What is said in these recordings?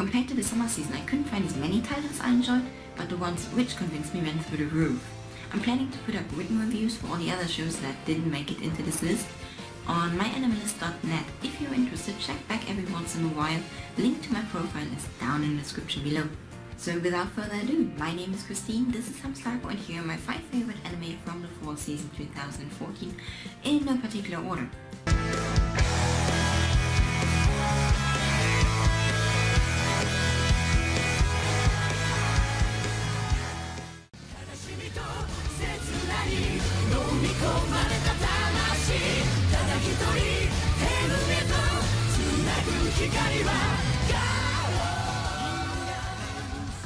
Compared to the summer season, I couldn't find as many titles I enjoyed, but the ones which convinced me went through the roof. I'm planning to put up written reviews for all the other shows that didn't make it into this list on myanimelist.net. If you're interested, check back every once in a while. Link to my profile is down in the description below. So without further ado, my name is Kristin, this is Hamstarko, and here are my 5 favorite anime from the fall season 2014 in no particular order.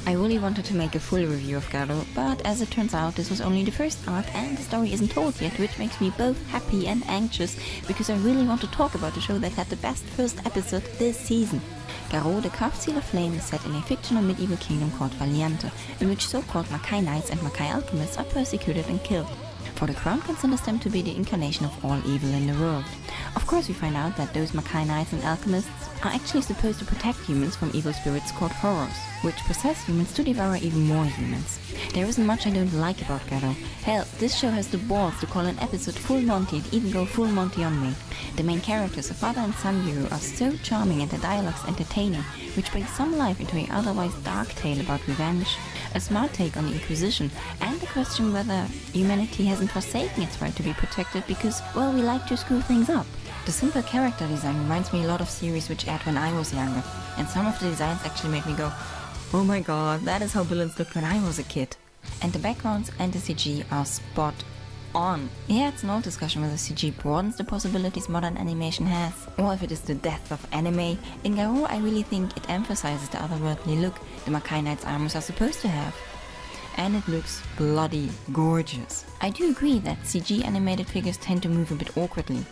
I really wanted to make a full review of Garo, but as it turns out this was only the first arc and the story isn't told yet, which makes me both happy and anxious because I really want to talk about the show that had the best first episode this season. Garo, the carved seal of flame, is set in a fictional medieval kingdom called Valiante, in which so-called Makai knights and Makai alchemists are persecuted and killed. For the crown considers them to be the incarnation of all evil in the world. Of course we find out that those Makai knights and alchemists are actually supposed to protect humans from evil spirits called horrors, which possess humans to devour even more humans. There isn't much I don't like about Garo. Hell, this show has the balls to call an episode Full Monty and even go Full Monty on me. The main characters, a father and son duo, are so charming and the dialogues entertaining, which brings some life into an otherwise dark tale about revenge, a smart take on the Inquisition, and the question whether humanity hasn't forsaken its right to be protected because, well, we like to screw things up. The simple character design reminds me a lot of series which aired when I was younger, and some of the designs actually made me go, oh my god, that is how villains looked when I was a kid. And the backgrounds and the CG are spot on. Yeah, it's an old discussion whether CG broadens the possibilities modern animation has, or if it is the death of anime. In Garo, I really think it emphasizes the otherworldly look the Makai Knights' armors are supposed to have. And it looks bloody gorgeous. I do agree that CG animated figures tend to move a bit awkwardly,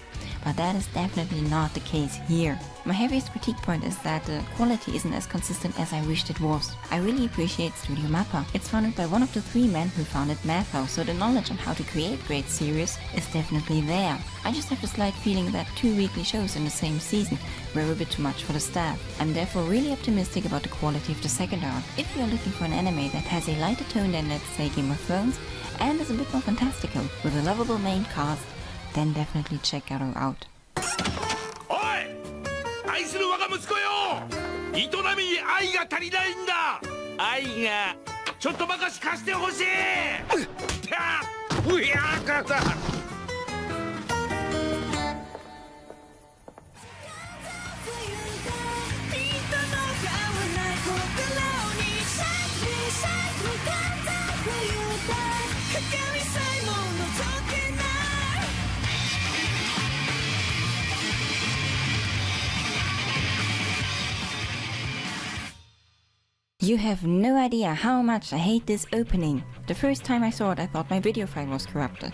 but that is definitely not the case here. My heaviest critique point is that the quality isn't as consistent as I wished it was. I really appreciate Studio Mappa. It's founded by one of the 3 men who founded Madhouse, so the knowledge on how to create great series is definitely there. I just have a slight feeling that 2 weekly shows in the same season were a bit too much for the staff. I'm therefore really optimistic about the quality of the second arc. If you're looking for an anime that has a lighter tone than, let's say, Game of Thrones, and is a bit more fantastical, with a lovable main cast, then definitely check Garo out. Oi! 愛する我が息子よ！営みに愛が足りないんだ！愛がちょっとばかし貸してほしい！うやーかだ！You have no idea how much I hate this opening. The first time I saw it, I thought my video file was corrupted.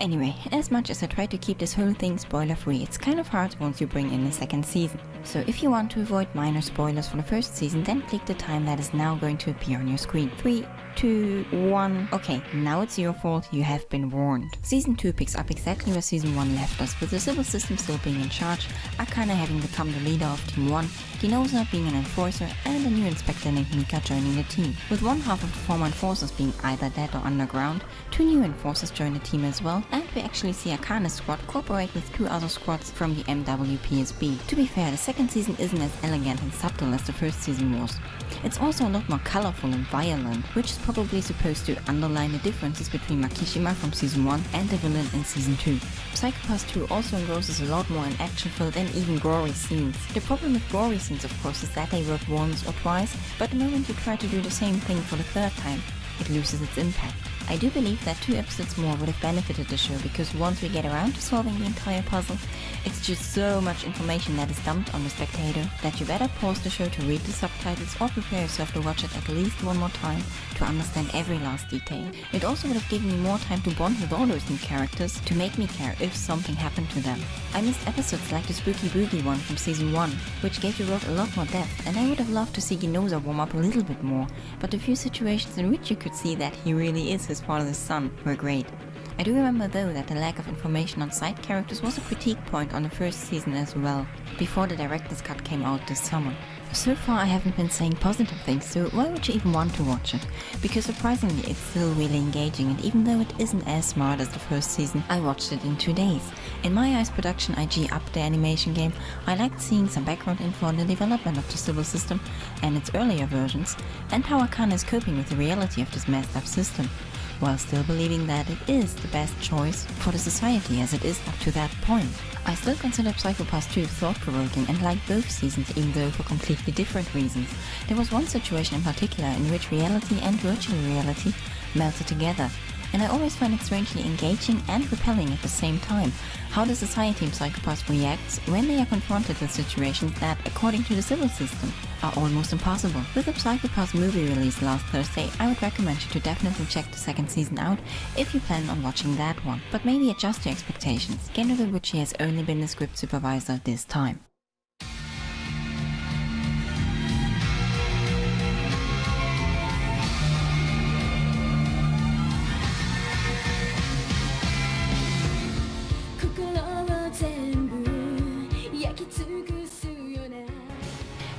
Anyway, as much as I try to keep this whole thing spoiler free, it's kind of hard once you bring in a second season. So if you want to avoid minor spoilers for the first season, then click the time that is now going to appear on your screen. 3, 2, 1... Okay, now it's your fault, you have been warned. Season 2 picks up exactly where Season 1 left us, with the civil system still being in charge, Akane having become the leader of Team 1, Dinosa being an enforcer, and a new inspector named Mika joining the team. With one half of the former enforcers being either dead or underground, 2 new enforcers join the team as well, and we actually see Akane's squad cooperate with 2 other squads from the MWPSB. To be fair, the second season isn't as elegant and subtle as the first season was. It's also a lot more colorful and violent, which is probably supposed to underline the differences between Makishima from Season 1 and the villain in Season 2. Psychopath 2 also engrosses a lot more in action-filled and even gory scenes. The problem with gory scenes, of course, is that they work once or twice, but the moment you try to do the same thing for the 3rd time, it loses its impact. I do believe that 2 episodes more would have benefited the show, because once we get around to solving the entire puzzle, it's just so much information that is dumped on the spectator that you better pause the show to read the subtitles or prepare yourself to watch it at least one more time to understand every last detail. It also would have given me more time to bond with all those new characters to make me care if something happened to them. I missed episodes like the Spooky Boogie one from Season 1, which gave the world a lot more depth, and I would have loved to see Ginoza warm up a little bit more, but the few situations in which you could see that he really is his father's son were great. I do remember though that the lack of information on side characters was a critique point on the first season as well, before the director's cut came out this summer. So far I haven't been saying positive things, so why would you even want to watch it? Because surprisingly it's still really engaging, and even though it isn't as smart as the first season, I watched it in 2 days. In my eyes, Production IG upped the animation game. I liked seeing some background info on the development of the Civil system and its earlier versions, and how Akane is coping with the reality of this messed up system, while still believing that it is the best choice for the society as it is up to that point. I still consider Psycho Pass 2 thought-provoking and like both seasons, even though for completely different reasons. There was one situation in particular in which reality and virtual reality melted together, and I always find it strangely engaging and repelling at the same time. How the society in Psycho Pass reacts when they are confronted with situations that, according to the civil system, are almost impossible. With the Psycho Pass movie release last Thursday, I would recommend you to definitely check the second season out if you plan on watching that one, but maybe adjust your expectations, given that Witchy has only been the script supervisor this time.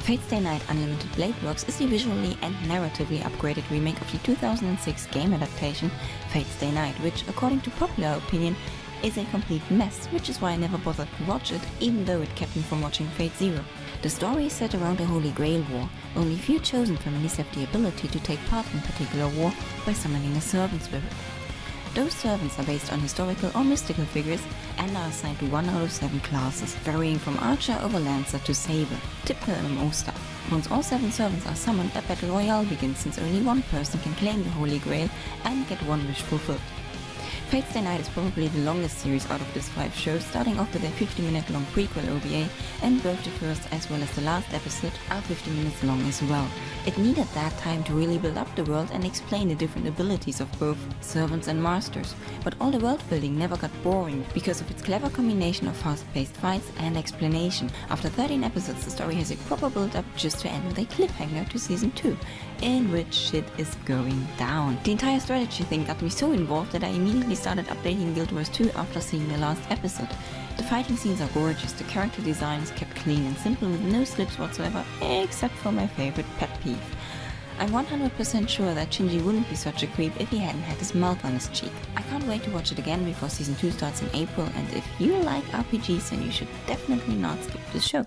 Fate's Day Night Unlimited Blade Works is the visually and narratively upgraded remake of the 2006 game adaptation Fate's Day Night, which, according to popular opinion, is a complete mess, which is why I never bothered to watch it, even though it kept me from watching Fate Zero. The story is set around the Holy Grail War. Only few chosen families have the ability to take part in a particular war by summoning a servant spirit. Those servants are based on historical or mystical figures and are assigned to 1 out of 7 classes, varying from Archer over Lancer to Saber. Typical MMO stuff. Once all 7 servants are summoned, a battle royale begins, since only one person can claim the Holy Grail and get one wish fulfilled. Fate's Day Night is probably the longest series out of these 5 shows, starting off with a 50-minute long prequel OVA, and both the first as well as the last episode are 50 minutes long as well. It needed that time to really build up the world and explain the different abilities of both servants and masters, but all the world building never got boring because of its clever combination of fast-paced fights and explanation. After 13 episodes, the story has a proper build-up just to end with a cliffhanger to season 2, in which shit is going down. The entire strategy thing got me so involved that I immediately started updating Guild Wars 2 after seeing the last episode. The fighting scenes are gorgeous, the character design is kept clean and simple with no slips whatsoever, except for my favorite pet peeve. I'm 100% sure that Shinji wouldn't be such a creep if he hadn't had his mouth on his cheek. I can't wait to watch it again before season 2 starts in April, and if you like RPGs, then you should definitely not skip this show.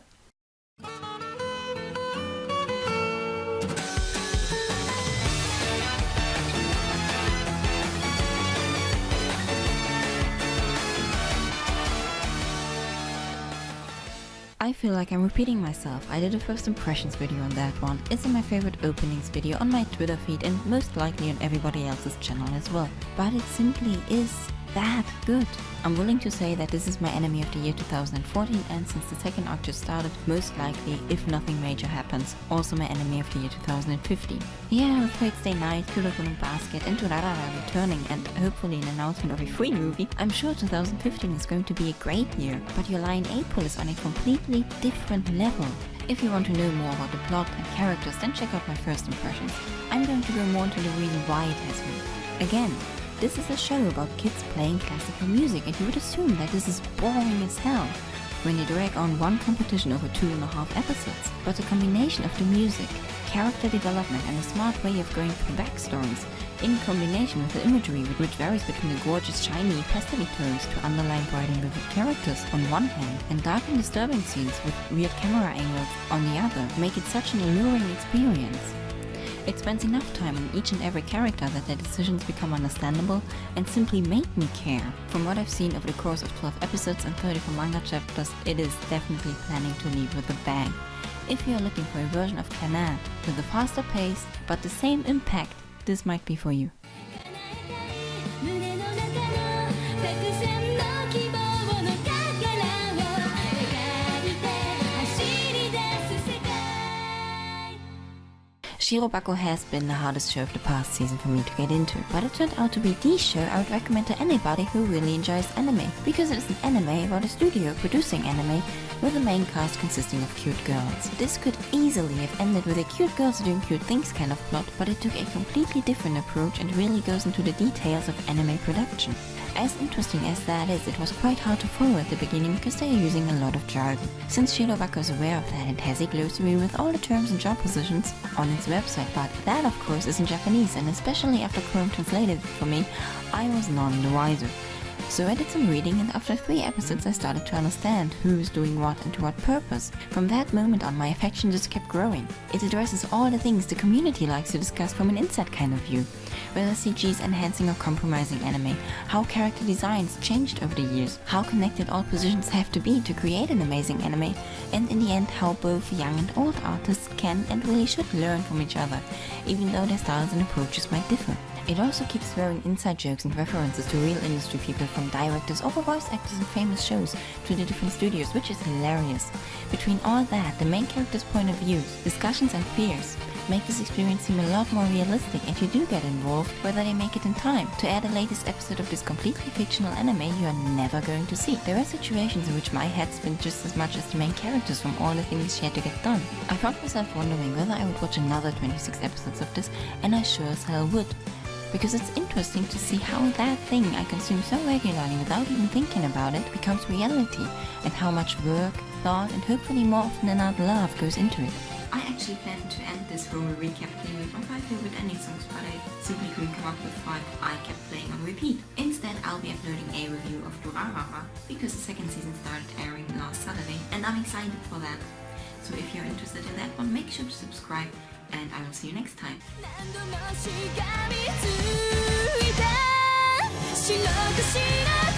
I feel like I'm repeating myself. I did a first impressions video on that one. It's in my favorite openings video on my Twitter feed and most likely on everybody else's channel as well. But it simply is that good. I'm willing to say that this is my anime of the year 2014, and since the second arc just started, most likely, if nothing major happens, also my anime of the year 2015. Yeah, with Fate's Day Night, Kuroko Basket and Durarara returning, and hopefully an announcement of a free movie, I'm sure 2015 is going to be a great year, but your lie in April is on a completely different level. If you want to know more about the plot and characters, then check out my first impressions. I'm going to go more into the reason why it has me. Again, this is a show about kids playing classical music, and you would assume that this is boring as hell when you drag on one competition over 2.5 episodes. But the combination of the music, character development and a smart way of going through backstories, in combination with the imagery which varies between the gorgeous shiny pastel tones to underline bright and vivid characters on one hand and dark and disturbing scenes with weird camera angles on the other, make it such an alluring experience. It spends enough time on each and every character that their decisions become understandable and simply make me care. From what I've seen over the course of 12 episodes and 34 manga chapters, it is definitely planning to leave with a bang. If you are looking for a version of Kana with a faster pace but the same impact, this might be for you. Shirobako has been the hardest show of the past season for me to get into, but it turned out to be the show I would recommend to anybody who really enjoys anime, because it is an anime about a studio producing anime with a main cast consisting of cute girls. This could easily have ended with a cute girls doing cute things kind of plot, but it took a completely different approach and really goes into the details of anime production. As interesting as that is, it was quite hard to follow at the beginning because they are using a lot of jargon. Since Shirobako is aware of that, it has a glossary with all the terms and job positions on its website, but that of course is in Japanese, and especially after Chrome translated it for me, I was none the wiser. So I did some reading, and after 3 episodes I started to understand who's doing what and to what purpose. From that moment on, my affection just kept growing. It addresses all the things the community likes to discuss from an inside kind of view. Whether CG is enhancing or compromising anime, how character designs changed over the years, how connected all positions have to be to create an amazing anime, and in the end how both young and old artists can and really should learn from each other, even though their styles and approaches might differ. It also keeps throwing inside jokes and references to real industry people, from directors over voice actors in famous shows to the different studios, which is hilarious. Between all that, the main character's point of views, discussions and fears make this experience seem a lot more realistic, and you do get involved whether they make it in time to air the latest episode of this completely fictional anime you are never going to see. There are situations in which my head spins just as much as the main characters from all the things she had to get done. I found myself wondering whether I would watch another 26 episodes of this, and I sure as hell would. Because it's interesting to see how that thing I consume so regularly without even thinking about it becomes reality, and how much work, thought, and hopefully more often than not love goes into it. I actually planned to end this whole recap thing with my 5 favorite ending songs, but I simply couldn't come up with 5 I kept playing on repeat. Instead, I'll be uploading a review of Durarara, because the 2nd season started airing last Saturday, and I'm excited for that. So if you're interested in that one, make sure to subscribe, and I will see you next time. 白く知ら